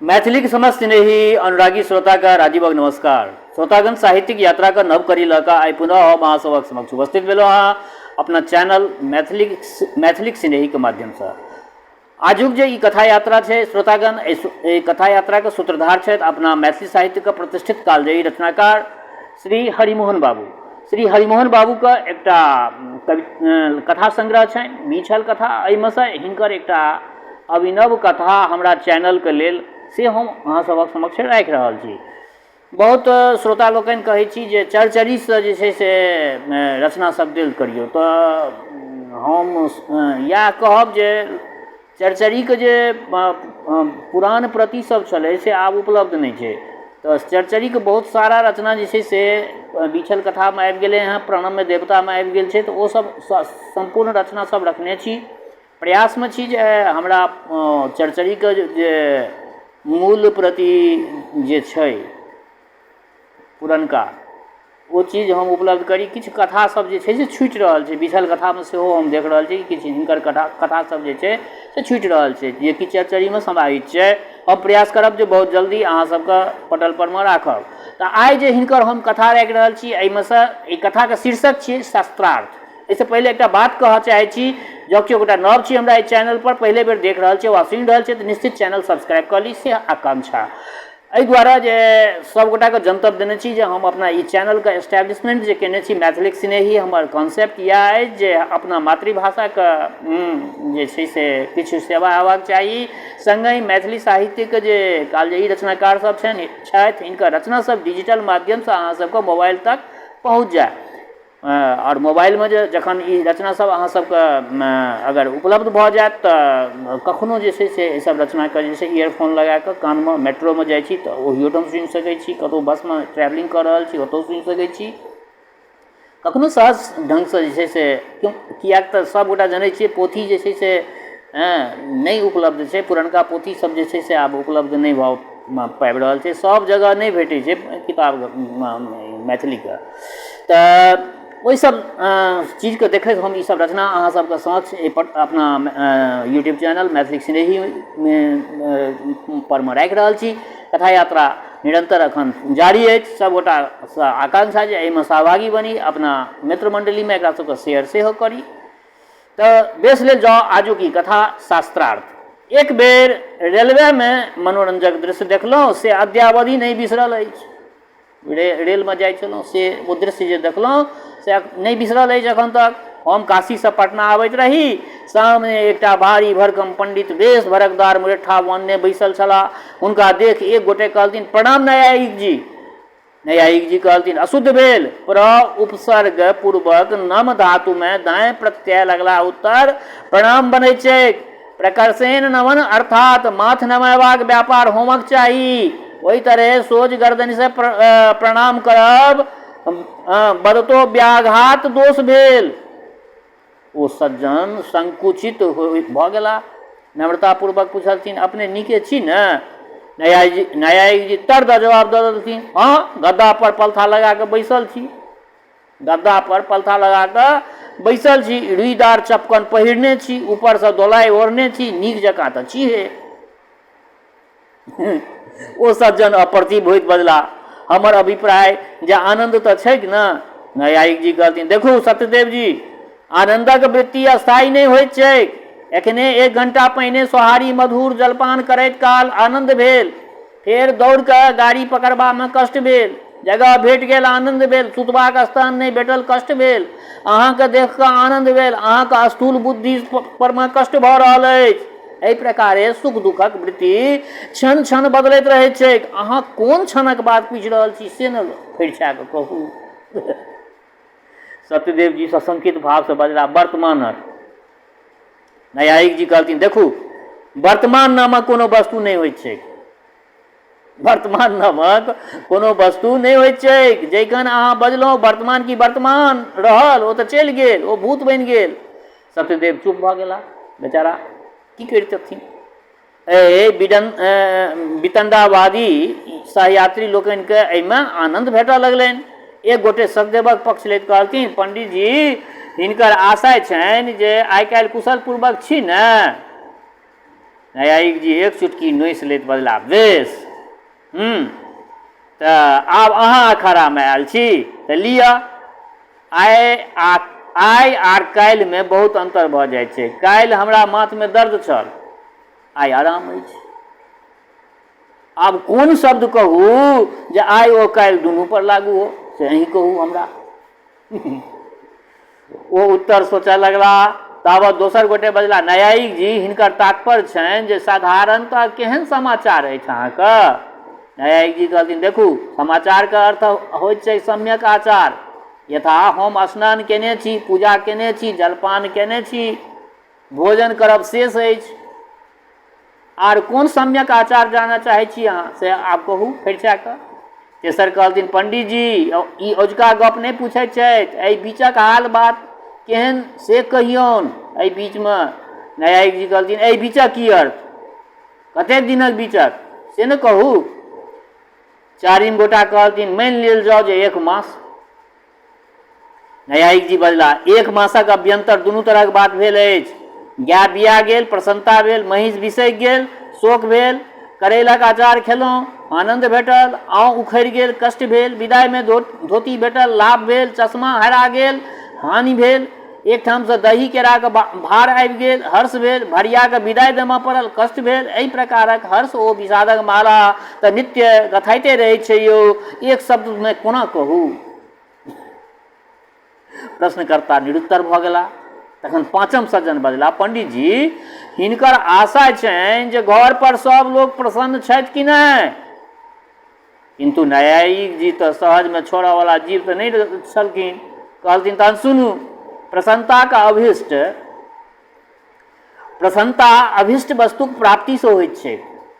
मैथिली के समस्त स्नेही अनुरागी श्रोता का राजीवक नमस्कार। श्रोतागण साहित्यिक यात्रा का नव करी लका आई पुनः हम अहाँ सबक समक्ष उपस्थित भेलो हाँ अपना चैनल मैथिली स्नेही के माध्यम से। आजुक जे ई कथा यात्रा है श्रोतागण, कथा यात्रा के सूत्रधार छथि अपना मैथिली साहित्य के प्रतिष्ठित कालजयी रचनाकार श्री हरिमोहन बाबू। श्री हरिमोहन बाबू का एकटा कथा संग्रह छै बीछल कथा। एहिमे से हिनकर एकटा अभिनव कथा हमरा चैनल के लेल से हम अहाँ सबक समक्ष राखि रहल छी। बहुत श्रोता लोकनि कहै छी जे चरचरी से जे छै से रचना सब देल करियौ, तो हम या कहब जे चरचरी के जे पुरान प्रति सब छलै से आब उपलब्ध नहीं छै। तो चरचरी के बहुत सारा रचना जे छै से बीछल कथा में आबि गेलै हैं, प्रणम्य देवता में आबि गेल छै। तो ओ सब संपूर्ण रचना सब रखने छी। प्रयास में छी जे हमरा चरचरी के जे मूल प्रति जे छै पुरनका वो चीज हम उपलब्ध करी। किछु कथा सब जे छै से छूटि रहल छै, बीछल कथा में सेहो हम देख रहल छी कि किछु हिनकर कथा सब जे छै से छूटि रहल छै जे कि चरचरी में समाहित छै। हम प्रयास करब जे बहुत जल्दी अहाँ सबके पटल पर में राखब। तो आइ जे हिनकर हम कथा राखि रहल छी, एहिमे से ई कथा के शीर्षक छियै शास्त्रार्थ। इससे पहले एक बात कह चाहे छी, जब कि गोटा नव छी हमरा चैनल पर पहले बेर देख रहल छी वा सुनि रहल छी तो निश्चित चैनल सब्सक्राइब कर ली से आकांक्षा। एहि द्वारा जे सब गोटा के जनतब देने छी जे हम अपना ई चैनल के एस्टैब्लिशमेंट जे केने छी मैथिली स्नेही, हमर कॉन्सेप्ट यह है जे अपना मातृभाषा के जे छै से किछु सेवा हेबाक चाही। संगहि मैथिली साहित्य के जे कालजयी रचनाकार सब छथि हिनकर रचना सब डिजिटल माध्यम से अहाँ सबके मोबाइल तक पहुँच जाए। और मोबाइल में जखन ई रचना सब अहाँ सबके अगर उपलब्ध भ जाए तो कखनो जे छै से सब रचना के जे छै ईयरफोन लगा के कान में मेट्रो में जाइ छी तो ओहियो ठाम सुनि सकै छी, कतौ बस में ट्रैवलिंग कर रहल छी ओतौ सुनि सकै छी, कखनो सहज ढंग से जे छै से कियाक तऽ सब गोटा जनै छियै पोथी जे छै से नहीं उपलब्ध छै। पुरनका पोथी सब जे छै से आब उपलब्ध नहीं भऽ पाबि रहल छै, सब जगह नहीं भेटै छै किताब मैथिली के। तऽ ओहि सब चीज के देखैत हम ई सब रचना अहाँ सबके समक्ष अपना यूट्यूब चैनल मैथिली स्नेही पर में राखि रहल छी। कथा यात्रा निरंतर अखन जारी है। सब गोटा आकांक्षा जे एहिमे सहभागी बनी, अपना मित्र मंडली में एकरा सबके शेयर सेहो करी। तो बेस लेल जाओ आजू की कथा शास्त्रार्थ। एक बेर रेलवे में मनोरंजक दृश्य देखलहुँ से अद्यावधि नहीं बिसरल अछि। रेल में जाइ छलहुँ से ओ दृश्य जे देखलहुँ से नहीं बिसरल अछि अखन तक। हम काशी से पटना आबैत रही, सामने एकटा भारी भरकम पंडित वेश भरकदार मुरेठा बान्हने बैसल छलाह। हुनका देख एक गोटे कहलथिन, प्रणाम न्यायिक जी। न्यायिक जी कहलथिन, अशुद्ध भेल। प्र उपसर्ग पूर्वक नम धातु में दाएं प्रत्यय लगला उत्तर प्रणाम बनै छै। प्रकर्षेण नमन अर्थात माथ नमयबाक व्यापार होमक चाही। वही तरह सोज गर्दन से प्रणाम करब बदतो व्याघात दोष भेल। ओ सज्जन संकुचित भ गेला, नम्रता पूर्वक पूछलथिन, अपने नीके छी न? न्यायिक जी तर्द जवाब दऽ देलथिन, हाँ गद्दा पर पलथा लगा के बैसल छी। गद्दा पर पलथा लगा के बैसल छी, रुईदार चपकन पहिरने छी, ऊपर से दोलाई ओढ़ने छी, नीक जकाँ तऽ छीहे। ओ सज्जन अप्रतिभ होइत बजला, हमर अभिप्राय जे आनंद तऽ छैक न? न्यायिक जी कहलथिन, देखू सत्यदेव जी, आनंदक वृत्ति अस्थायी नहीं होइत छैक। एखने 1 घंटा पहिने सोहारी मधुर जलपान करैत काल आनंद भेल, फेर दौड़ कऽ गाड़ी पकड़बा में कष्ट भेल, जगह भेट गेल आनंद भेल, सुतबाक स्थान नहीं भेटल कष्ट भेल, अहाँके देख कऽ आनंद भेल, अहाँके स्थूल बुद्धि पर में कष्ट भऽ रहल अछि। एहि प्रकारे सुख दुखक वृत्ति क्षण क्षण बदलैत रहैत छैक। अहाँ कोन क्षणक बात पूछि रहल छी से न फरिछा कऽ कहू। सत्यदेव जी सशंकित भाव से बजला, वर्तमानक। न्यायिक जी कहलथिन, देखू वर्तमान नामक कोनो वस्तु नहीं होइत छैक। वर्तमान नामक कोनो वस्तु नहीं होइत छैक। जखन अहाँ बजलहुँ वर्तमान की वर्तमान रहल, ओ तऽ चलि गेल, ओ भूत बनि गेल। सत्यदेव चुप भऽ गेला, बेचारा की करितथिन। वितंडावादी सहयात्री लोकनि के एहिमे आनंद भेटऽ लगलनि। एक गोटे सचदेवक पक्ष लैत कहलथिन, पंडित जी हिनकर आशय छनि जे आइ काल्हि कुशल पूर्वक छी न? न्यायिक जी एक चुटकी नोचि लैत बजला, बेस, तऽ आब अहाँ अखाड़ामे आयल छी तऽ लिअ। आइ आर काल्हिमे बहुत अन्तर भऽ जाइ छै। काल्हि हमरा माथमे दर्द छल, आइ आराम अछि। आब कोन शब्द कहू जे आइ ओ काल्हि दुनू पर लागू हो, से अहीं कहू हमरा। ओ उत्तर सोचऽ लगला। ताबत दोसर गोटे बजला, न्यायिक जी हिनकर तात्पर्य छनि जे साधारणतः केहन समाचार अछि अहाँके। न्यायिक जी कहलखिन, देखू समाचारके अर्थ होइत छै सम्यक आचार। यथा हम स्नान केने छी, पूजा केने छी, जलपान केने छी, भोजन करब शेष अछि। आर कोन सम्यक आचार जानऽ चाहै छी अहाँ, से आब कहू फरिचा कऽ। तेसर कहलथिन, पंडित जी ई अजुका गप नहि पूछैत छथि, एहि बीचक हाल बात केहन से कहियौन। एहि बीचमे न्यायिक जी कहलथिन, एहि बीचक की अर्थ, कतेक दिनक बीचक से ने कहू। चारिम गोटा कहलथिन, मानि लेल जाउ जे 1 मास। न्यायिक जी बजला, 1 मासक अभ्यंतर दुनू तरहक बात भेल अछि। गाय बिया गेल, प्रसन्नता भेल, महिष बिसकि गेल, शोक भेल, करैलक अचार खेलहुँ, आनन्द भेटल, आँव उखड़ि गेल, कष्ट भेल, विदाइमे धोती भेटल, लाभ भेल, चश्मा हरा गेल, हानि भेल, एकठामसँ दही केराके भार आबि गेल, हर्ष भेल, भरियाके विदाइ देमऽ पड़ल, कष्ट भेल। एहि प्रकारक हर्ष ओ विषादक माला तऽ नित्य गथाइते रहै छै यौ, एक शब्दमे कोना कहू। प्रश्नकर्ता निरुत्तर भऽ गेला। तखन पाँचम सज्जन बजला, पंडित जी हिनकर आशा छनि जे घर पर सब लोग प्रसन्न छथि कि नहि। किंतु न्यायिक जी तऽ सहजमे छोड़ऽवला जीव तऽ नहि छलखिन। कहलखिन, तहन सुनू, प्रसन्नता अभिष्ट वस्तुक प्राप्तिसँ होइत छै।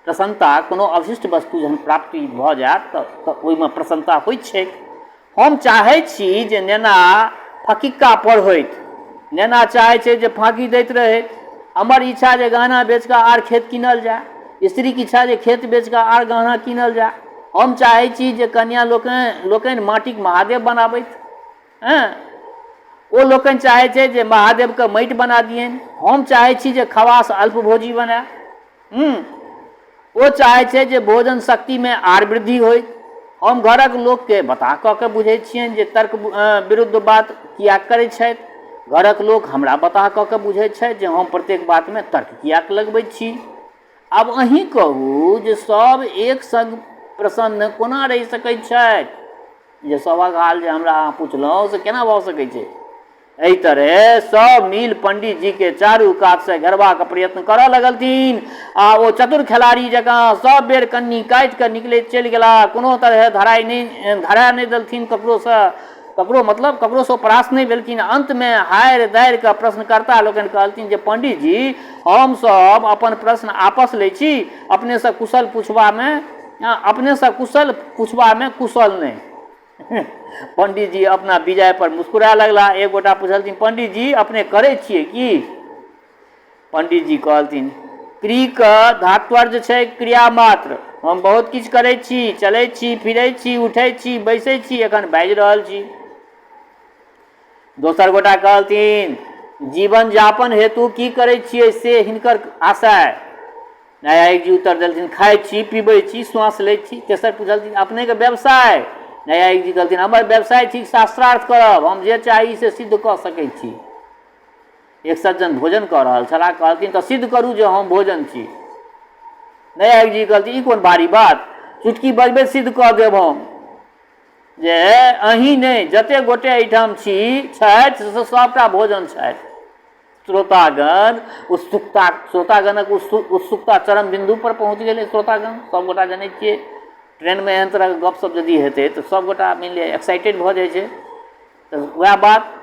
प्रसन्नता कोनो अभिष्ट वस्तु जहन प्राप्ति भऽ जायत तऽ ओहिमे प्रसन्नता होइत छै। हम चाहै छी जे नेना फकिक्का पढ़ैत, नेना चाहै छै जे फाँकी दैत रहै। हमर इच्छा जे गहना बेच कऽ आर खेत कीनल जाय, स्त्रीके इच्छा जे खेत बेच कऽ आर गहना कीनल जाय। हम चाहै छी जे कन्या लोकनि माटिक महादेव बनाबैत, ओ लोकनि चाहै छै जे महादेवके माटि बना दियनि। हम चाहै छी जे खवास अल्पभोजी बने, ओ चाहै छै जे भोजन शक्तिमे आर वृद्धि होय। हम घरक लोकके बता कऽ के बुझै छियनि जे तर्क विरुद्ध बात किया करै छथि। घरक लोक हमरा बता कऽ के बुझै छथि जे हम प्रत्येक बातमे तर्क किया लगबै छी। आब अहीं कहू जे सब एक संग प्रसन्न कोना रहि सकैत छथि। जे सभक हाल जे हमरा अहाँ पुछलहुँ से केना भऽ सकै छै। एहि तरह सब मिल पंडित जी के चारू कात से घेरबाक प्रयत्न करऽ लगलथिन। आ ओ चतुर खिलाड़ी जकाँ सब बेर कन्नी काटि कऽ निकलैत चलि गेला। कोनो तरह धराय नहि देलथिन ककरो मतलब ककरोसँ परास्त नहि भेलखिन। अंतमे हारि दारि कऽ प्रश्नकर्ता लोकनि कहलथिन जे पंडित जी हमसभ अपन प्रश्न आपस लै छी, अपनेसँ कुशल पुछबामे कुशल नहि। पंडित जी अपना विजय पर मुस्कुराए लगला। एक गोटा पूछलथिन, पंडित जी अपने करै छियै की। पंडित जी कहलथिन, क्रियक धात्वर्य छै क्रिया मात्र। हम बहुत किछु करै छी, चलै छी, फिरै छी, उठै छी, बैसै छी, एखन बाजि रहल छी। दोसर गोटा कहलथिन, जीवन यापन हेतु की करै छियै से हिनकर आशय। न्यायिक जी उत्तर देलथिन, खाइ छी, पीबै छी, श्वास लै छी। तेसर पूछलथिन, अपनेके व्यवसाय। न्यायिक जी कहलथिन, हमर व्यवसाय छी शास्त्रार्थ करब, हम जे चाही से सिद्ध कऽ सकै छी। एक सज्जन भोजन कऽ रहल छलाह, कहलथिन तऽ सिद्ध करू जे हम भोजन छी। न्यायिक जी कहलथिन, ई कोन भारी बात, चुटकी बजबैत सिद्ध कऽ देब हम। जे अहीं नहि जते गोटे एहिठाम छथि से सबटा भोजन छथि। श्रोतागणक उत्सुकता चरम बिंदु पर पहुँच गेलै। श्रोतागण सबगोटा जनै छियै, ट्रेनमे एहन तरहके गपशप यदि हेतै तऽ सबगोटा मानि लिअ एक्साइटेड भऽ जाइ छै। तऽ वएह बात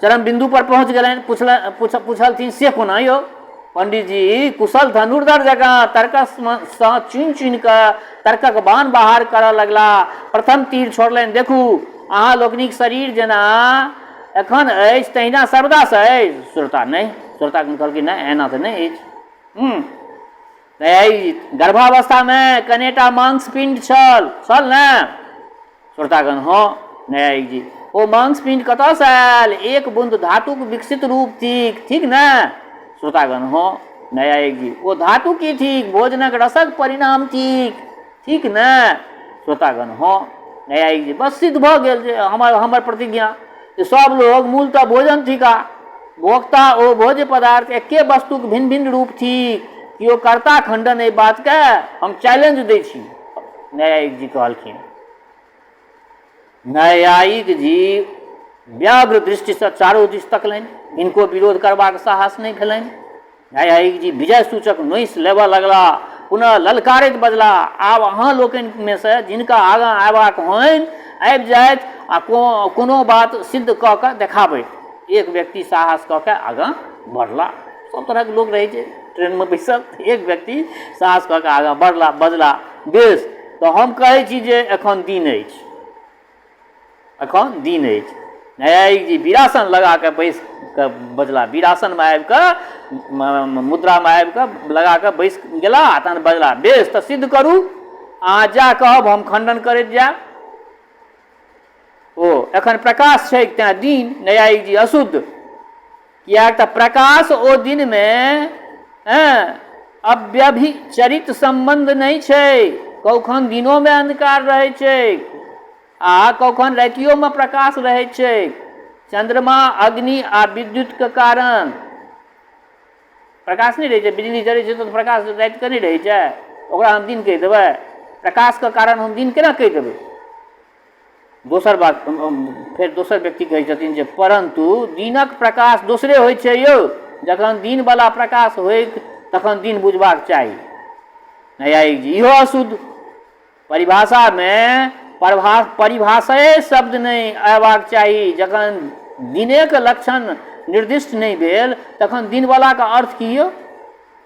चरम बिंदु पर पहुँच गेलनि। पूछलथिन, से कोना यौ। पंडित जी कुशल धनुर्धर जकाँ तर्कसँ चुनि चुनि कऽ तर्कक बाण बाहर करऽ लगला। प्रथम तीर छोड़लनि, देखू अहाँ लोकनिक शरीर जेना एखन अछि तहिना सर्वदासँ अछि। श्रोता नहि, श्रोता कहलखिन नहि, एना तऽ नहि अछि। गर्भावस्थामे कनेटा मांसपिंड छल ने। श्रोतागण हाँ। न्यायिक जी, ओ मांसपिंड कतऽसँ आयल, एक बूंद धातुक विकसित रूप थिक ने। श्रोतागण हाँ। न्यायिक जी ओ धातु की ठीक, भोजनक रसक परिणाम ठीक, ठीक ने श्रोतागण? हाँ। न्यायिक जी बस सिद्ध भ गेल जे हमर प्रतिज्ञा जे सब लोग मूलतः भोजन थिका, भोक्ता ओ भोज्य पदार्थ एके वस्तुक भिन्न भिन्न रूप थिक, किओ कर्ता खंडन एहि बात के हम चैलेंज दै छी। न्यायिक जी कहलखिन। न्यायिक जी व्याग्र दृष्टि से चारों दिस तकलनि, इनको विरोध करबाक साहस नहीं भेलनि। न्यायिक जी विजय सूचक नोइस लेबऽ लगला, पुनः ललकारैत बजला, आब अहाँ लोकनि में से जिनका आगाँ आयबाक होनि आबि जाइत आ कोनो बात सिद्ध कऽ कऽ देखाबैत। एक व्यक्ति साहस कऽ के आगाँ बढ़ला। सब तरहक लोक रहै छै ट्रेन में बैसल, एक व्यक्ति साहस कऽ के आगाँ बढ़ला, बजला, बेस तऽ हम कहै छी जे एखन दिन अछि, एखन दिन अछि। न्यायिक जी वीरासन लगा के बैस के बजला, वीरासन में आबि कऽ मुद्रा में आबि कऽ लगा कऽ बैस गेला, तहन बजला, बेस तऽ सिद्ध करू, अहाँ जा कहब हम खंडन करैत जायब। ओ एखन प्रकाश छै तें दिन। न्यायिक जी अशुद्ध, किएक तऽ प्रकाश ओ दिन में अव्यभिचरित संबंध नहीं छै, कखन दिनो में अंधकार रहै छै आ कखन रातियो में प्रकाश रहै छै। चंद्रमा, अग्नि आ विद्युत के कारण प्रकाश नहीं रहै छै, बिजली जरै छै तो प्रकाश राति के नहीं रहै छै, ओकरा हम दिन कहि देबै? प्रकाश के कारण हम दिन केना कहि देबै? दोसर बात फिर दोसर व्यक्ति कहै छथिन जे परंतु दिनक प्रकाश दोसरे होइ छै यौ, जखन दिन वाला प्रकाश होइ तखन दिन बुझबाक चाही। न्यायिक जी इहो अशुद्ध, परिभाषा में परिभाषे शब्द नहीं अयबाक चाही, जखन दिने के लक्षण निर्दिष्ट नहीं भेल तखन दिन वाला का अर्थ की यौ?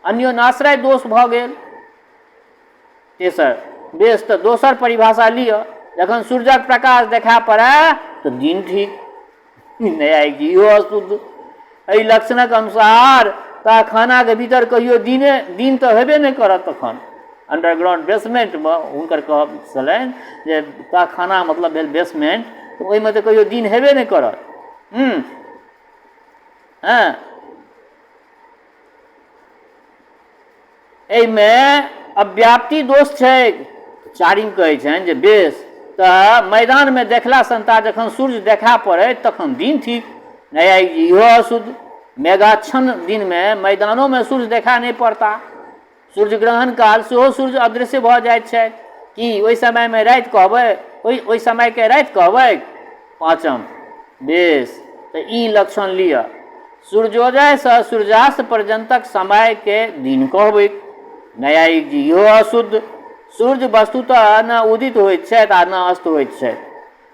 अन्योनाश्रय दोष भऽ गेल। तेसर बेस तऽ दोसर परिभाषा लिअ, जखन सूर्यक प्रकाश देखाय पड़ै तो दिन ठीक। न्यायिक जी इहो अशुद्ध, एहि लक्षणक अनुसार ता खाना के भीतर कहियो दिन तऽ हेबे नहीं करत। तखन अंडरग्राउंड बेसमेंट में हुनकर कहब छलनि जे ता खाना मतलब भेल बेसमेंट, तऽ ओहिमे तऽ कहियो दिन हेबे नहीं करत। एहिमे अव्याप्ति दोष छै। चारिम कहै छनि जे बेस तऽ मैदान में देखला संता जखन सूर्य देखा पड़े तखन दिन ठीक। न्यायिक जी इहो अशुद्ध, मेघाच्छन्न दिन में मैदानों में सूर्य देखा नहीं पड़ता, सूर्य ग्रहण काल सेहो सूर्य अदृश्य भऽ जाइत छै, कि ओहि समय में राति कहबै, ओहि समय के राति कहबै? पाँचम बेस तऽ ई लक्षण लिअ, सूर्योदय से सूर्यास्त पर्यंतक समय के दिन कहबै। न्यायिक जी इहो अशुद्ध, सूर्य वस्तुतः न उदित होइत छथि आ न अस्त होइत छथि,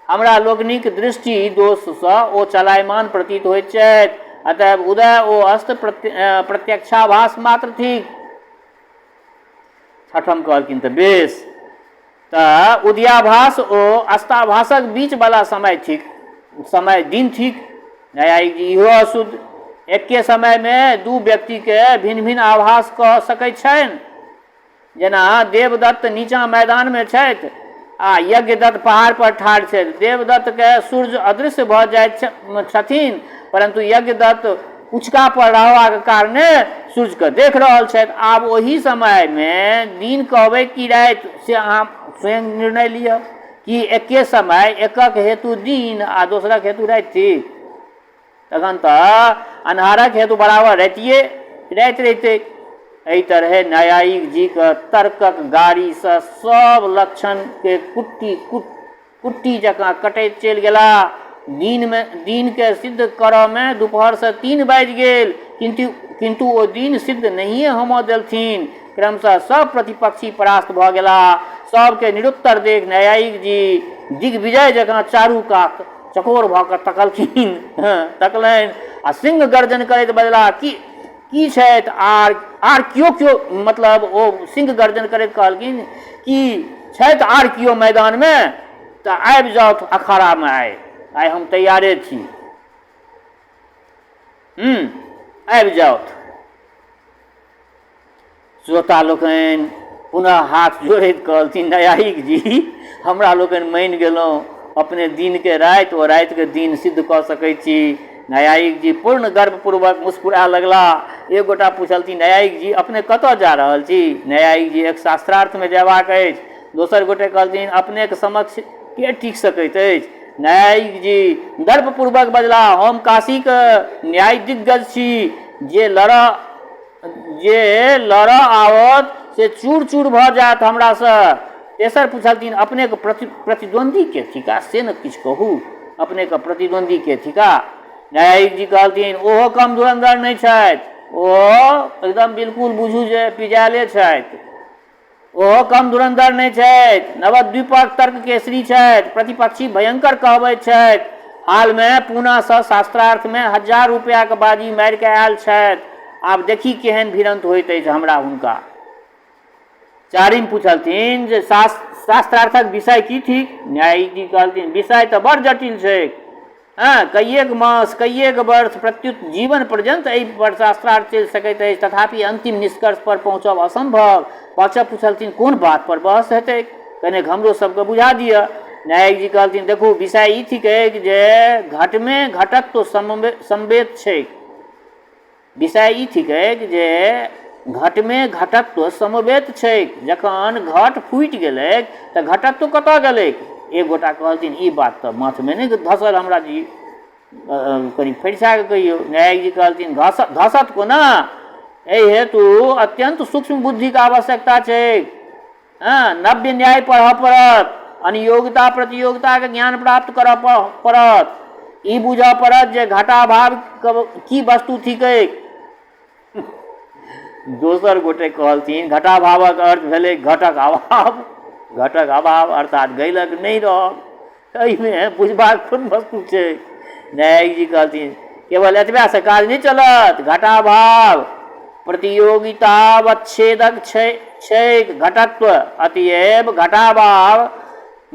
हमरा लोकनिक दृष्टि दोष से ओ चलायमान प्रतीत होइत छथि, अतएव उदय ओ अस्त प्रत्यक्षाभास मात्र थिक। छठम कहलखिन तऽ बेस तऽ उदयाभास ओ अस्ताभासक बीच वाला समय ठीक, समय दिन ठीक। न्यायिक जी इहो अशुद्ध, एके समय में दू व्यक्ति के भिन्न भिन्न आभास कऽ सकैत छनि, जेना देवदत्त नीचा मैदान में छथि आ यज्ञदत्त पहाड़ पर ठाढ़ छथि। देवदत्त के सूर्य अदृश्य भऽ जाइत छथिन, परंतु यज्ञदत्त उचका पर रहबाक कारणे सूर्य के देख रहल छथि। आब ओही समय में दिन कहबै कि राति से अहाँ स्वयं निर्णय लिअ, कि एके समय एकक हेतु दिन आ दोसरक हेतु राति थिक, तखन तऽ अन्हारक हेतु बराबर रातिए राति रहितै। एहि तरहे न्यायिक जी के तर्कक गाड़ी से सब लक्षण के कुट्टी जकाँ कटैत चलि गेला। दिन के सिद्ध करऽ में दोपहर से 3 बाजि गेल, किंतु ओ दिन सिद्ध नहिए होमऽ देलथिन। क्रमशः सब प्रतिपक्षी परास्त भऽ गेला। सबके निरुत्तर देख न्यायिक जी दिग्विजय जकाँ चारू कात चकोर भऽ कऽ तकलनि आ सिंह गर्जन करैत बजला, की छथि आर कियो मतलब ओ सिंह गर्जन करैत कहलखिन कि छथि आर कियो मैदान में तऽ आबि जाओ अखाड़ा में, आइ हम तैयारे छी, आबि जाओ। श्रोता लोकनि पुनः हाथ जोड़ैत कहलथिन, न्यायिक जी हमरा लोकनि मानि गेलहुँ, अपने दिन के राति और राति के दिन सिद्ध कऽ सकैत छी। न्यायिक जी पूर्ण गर्वपूर्वक मुस्कुरा लगला, एक गोटा पूछलथिन न्यायिक जी अपने कतऽ जा रहल छी? न्यायिक जी एक शास्त्रार्थमे जयबाक अछि। दोसर गोटे कहलथिन अपनेके समक्ष के टिक सकैत अछि? न्यायिक जी दर्पपूर्वक बजला हम काशीके न्याय दिग्गज छी, जे लड़ऽ आवत से चूर चूर भऽ जायत हमरासँ। तेसर पूछलथिन अपनेके प्रतिद्वंदी के थिका, से ने किछु कहू, अपनेके प्रतिद्वंदी के थिका? न्यायिक जी कहलथिन ओहो कम धुरंधर नहि छथि, ओहो एकदम बिल्कुल बुझू जे पिजायले छथि, ओहो कम धुरंधर नहि छथि, नवद्वीपक तर्क केसरी छथि, प्रतिपक्षी भयंकर कहबैत छथि, हालमे पूनासँ शास्त्रार्थमे 1000 रुपैआके बाजी मारि कऽ आयल छथि, आब देखी केहन भिड़ंत होइत अछि हमरा हुनका। चारिम पूछलथिन जे शास्त्रार्थक विषय की थिक? न्यायिक जी कहलथिन विषय तऽ बड़ जटिल छै, हाँ कईएक मास कईएक वर्ष प्रत्युत जीवन पर्यंत एहि पर शास्त्रार्थ चलि सकैत अछि, तथापि अंतिम निष्कर्ष पर पहुँचब असंभव। पाठक पूछलथिन कोन बात पर बहस हेतै, कने हमरो सबके बुझा दिअ। न्यायिक जी कहलथिन देखू विषय ई थिकै जे घटमे घटत्व समवेत छै, विषय ई थिकै जे घटमे घटत्व समवेत छै, जखन घट फूटि गेलै तऽ घटत्व कतऽ गेलै? एक गोटा कहलथिन ई बात तऽ माथमे नहि धसल हमरा जी, कनि फरिसा कऽ कहियौ। न्यायिक जी कहलथिन धसत कोना, एहि हेतु अत्यंत सूक्ष्म बुद्धिके आवश्यकता छै, हाँ नव्य न्याय पढ़ऽ पड़त, अनियोगिता प्रतियोगिताके ज्ञान प्राप्त करऽ पड़त, ई बुझऽ पड़त जे घटाभाव की वस्तु थिकै। दोसर गोटे कहलथिन घटाभावक अर्थ भेलै घटक अभाव, घटक अभाव अर्थात गैलक नहि रहब, एहिमे बुझबाक कोन वस्तु छै? न्यायिक जी कहलथिन केवल एतबा से काज नहीं चलत, घटाभाव प्रतियोगितावच्छेदक छै घटत्व, अतएव घटाभाव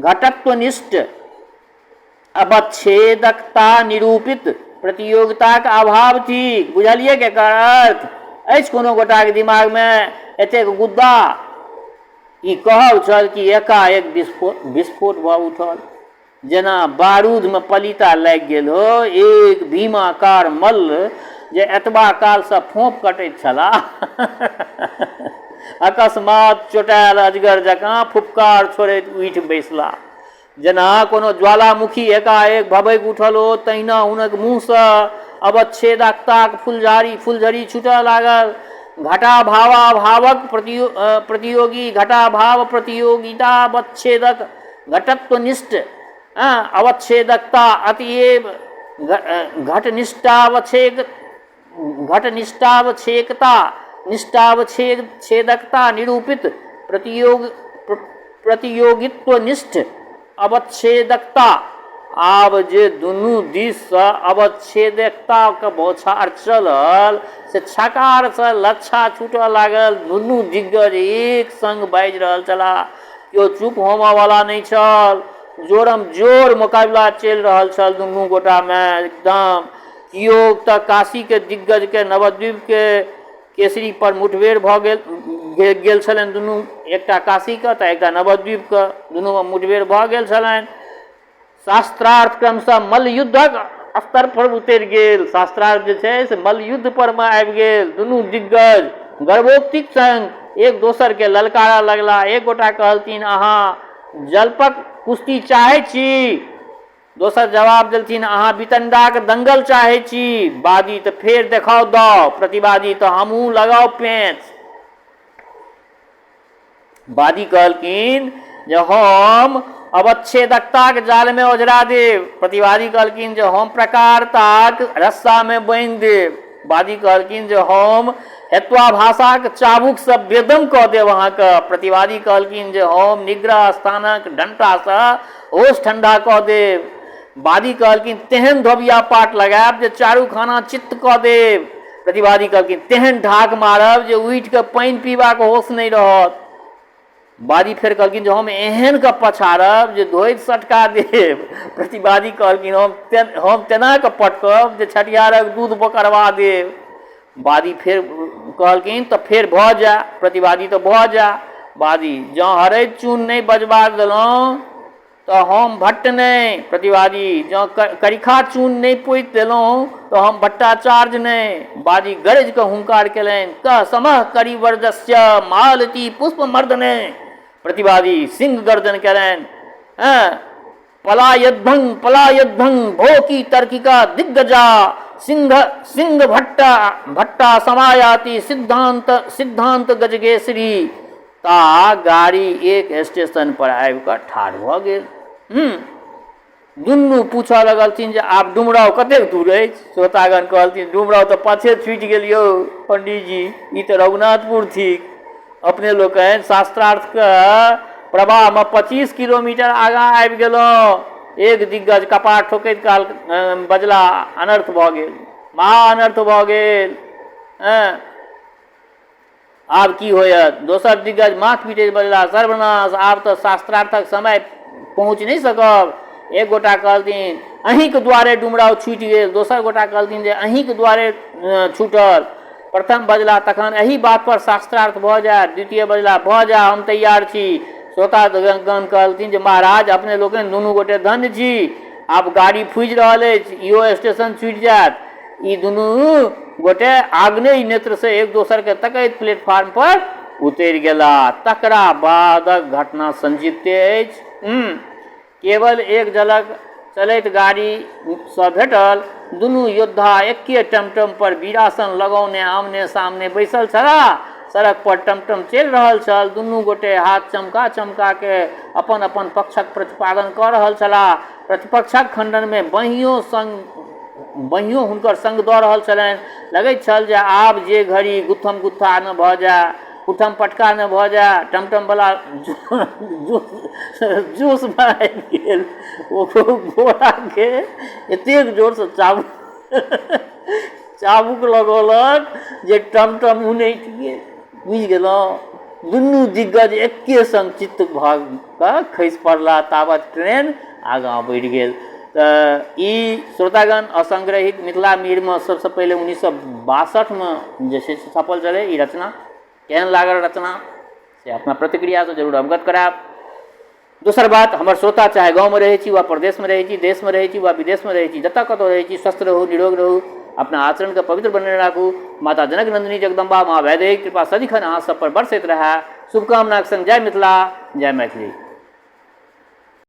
घटत्वनिष्ठ अवच्छेदकता निरूपित प्रतियोगिताक अभाव थी। बुझलिए के एकर अर्थ अछि कोनो गोटाके दिमागमे एतेक गुद्दा? ई कहब छल कि एकाएक विस्फोट भऽ उठल, जेना बारूदमे पलीता लागि गेल हो। एक भीमाकार मल्ल जे एतबा कालसँ फोंप कटैत छलाह अकस्मात चोटायल अजगर जकाँ फुफकार छोड़ैत उठि बैसला, जेना कोनो ज्वालामुखी एकाएक भभकि उठल हो, तहिना हुनक मुँहसँ अवच्छेदकताक फुलझड़ी छूटऽ लागल। घटाभावाभावक प्रतियोगी घटाभाव प्रतियोगितावच्छेदक घटत्वनिष्ठ अवच्छेदकता, अतएव निष्ठावच्छेदकता निरूपित प्रतियोगित्वनिष्ठ अवच्छेदकता। आब जे दुनू दिससँ अवच्छेदकताके बौछार चलल से छकारसँ लच्छा छूटऽ लागल। दुनू दिग्गज एक संग बाजि रहल छलाह, केओ चुप होमयवला नहि छल, जोरम जोर मुकाबला चलि रहल छल दुनू गोटामे एकदम। किओ तऽ काशीके दिग्गजके नवद्वीपके केसरी पर मुठभेड़ भऽ गेल छलनि दुनू, एकटा काशीके तऽ एकटा नवद्वीपके, दुनूमे मुठभेड़ भऽ गेल छलनि। शास्त्रार्थ क्रमशः मल्ल युद्धक स्तर पर उतरि गेल, शास्त्रार्थ जे छै से मल्ल युद्ध परमे आबि गेल। दुनू दिग्गज गर्वोक्तिक संग एक दोसरके ललकारऽ लगला। एक गोटा कहलथिन अहाँ जलपक कुश्ती चाहै छी? दोसर जवाब देलथिन अहाँ बितंडाके दंगल चाहै छी? वादी तऽ फेर देखाओ दाओ, प्रतिवादी तऽ हमहूँ लगाओ पेंच। वादी कहलखिन जे हम अवच्छेदकताक जालमे ओझरा देव, प्रतिवादी कहलखिन जे हम प्रकारताक रस्सामे बान्हि देव। वादी कहलखिन जे हम हेत्वाभाषाक चाबुकसँ बेदम कऽ देब अहाँके। प्रतिवादी कहलखिन जे हम निग्रह स्थानक डंटासँ होश ठंडा कऽ देब। वादी कहलखिन तेहन धोबिया पाट लगायब जे चारू खाना चित्त कऽ देब। प्रतिवादी कहलखिन तेहन ढाक मारब जे उठिके पानि पीबाक होश नहि रहत। वादी फेर कहलखिन जे हम एहन के पछाड़ब जे धोइत सटका देब। प्रतिवादी कहलखिन हम तेना के पटकब जे छठियारक दूध बोकरवा देब। वादी फेर कहलखिन तऽ फेर भऽ जा। प्रतिवादी तऽ भऽ जा। वादी जँ हरैत चून नहि बजबा देलहुँ तो हम भट्ट नहीं। प्रतिवादी जो करिखा चून नहीं पोति देलहुँ तो हम भट्टाचार्य नहीं। बाजी गरज के हुंकार केलनि, कह समह करी वर्जस्य मालती पुष्प मर्दने। प्रतिवादी सिंह गर्जन केलनि, पलायद्भंग पलायद्भंग भोकी तर्किका दिग्गजा सिंह सिंह भट्टा भट्टा समायाति सिद्धांत सिद्धांत गजगेसरी। ता गाड़ी एक स्टेशन पर आबि कऽ ठाढ़ भऽ गेल। दुनू पूछऽ लगलथिन जे आब डुमराव कतेक दूर अछि। श्रोतागण कहलथिन डुमराव तऽ पाछे छुटि गेल यौ पंडित जी, ई तऽ रघुनाथपुर थिक। अपने लोकनि शास्त्रार्थके प्रवाहमे 25 किलोमीटर आगाँ आबि गेलहुँ। एक दिग्गज कपार ठोकैत काल बजला, अनर्थ भऽ गेल, महा अनर्थ भऽ गेल। आब की होयत? दोसर दिग्गज माथ पीटैत बजला, सर्वनाश, आब तऽ शास्त्रार्थक समय पहुँच नहीं सकब। एक गोटा कहलथिन अहींके दुआरे डुमराव छूटि गेल। दोसर गोटा कहलथिन जे अहींके दुआरे छूटल। प्रथम बजला तखन एही बात पर शास्त्रार्थ भऽ जाय। द्वितीय बजला भऽ जा, हम तैयार छी। श्रोतागण कहलथिन जे महाराज अपने लोकनि दुनू गोटे धन्य छी। आब गाड़ी फूजि रहल अछि, इहो स्टेशन छूटि जायत। ई दुनू गोटे आग्नेय नेत्र से एक दोसर के तकैत प्लेटफॉर्म पर उतरि गेला। तकरा बादक घटना संक्षिप्ते अछि। केवल एक झलक चलैत गाड़ी सँ भेटल। दुनू योद्धा एके टमटम पर वीरासन लगौने आमने सामने बैसल छलाह। सड़क पर टमटम चलि रहल छल। दुनू गोटे हाथ चमका चमका के अपन अपन पक्षक प्रतिपादन कऽ रहल छलाह। प्रतिपक्षक खंडन में बहियो हुनकर संग दऽ रहल छलनि। लगैत छल जे आब जे घड़ी गुत्थम गुत्था न भऽ जाय, उठम पटका न भऽ जाय। टमटम वाला जोश में आबि गेल। ओ घोड़ा के एतेक जोर से चाबुक लगौलक जे टमटम उनटि गेल। बुझि गेलहुँ? दुनू दिग्गज एके संग चित्त भऽ कऽ खसि पड़ला। ताबत ट्रेन आगाँ बढ़ि गेल। तऽ ई श्रोतागण असंग्रहित मिथिला मीरमे सबसँ पहिले 1962 जे छै से छपल छलै ई रचना। केहन लागल रचना से अपना प्रतिक्रियासँ जरूर अवगत करायब। दोसर बात, हमर श्रोता चाहे गाँवमे रहै छी वा प्रदेशमे रहै छी, देशमे रहै छी वा विदेशमे रहै छी, जतऽ कतौ रहै छी, स्वस्थ रहू, निरोग रहू, अपना आचरणके पवित्र बनेने राखू। माता जनक नंदिनी जगदम्बा माँ वैदेही कृपा सदिखन अहाँ सब पर बरसैत रहै। शुभकामनाक संग जय मिथिला, जय मैथिली।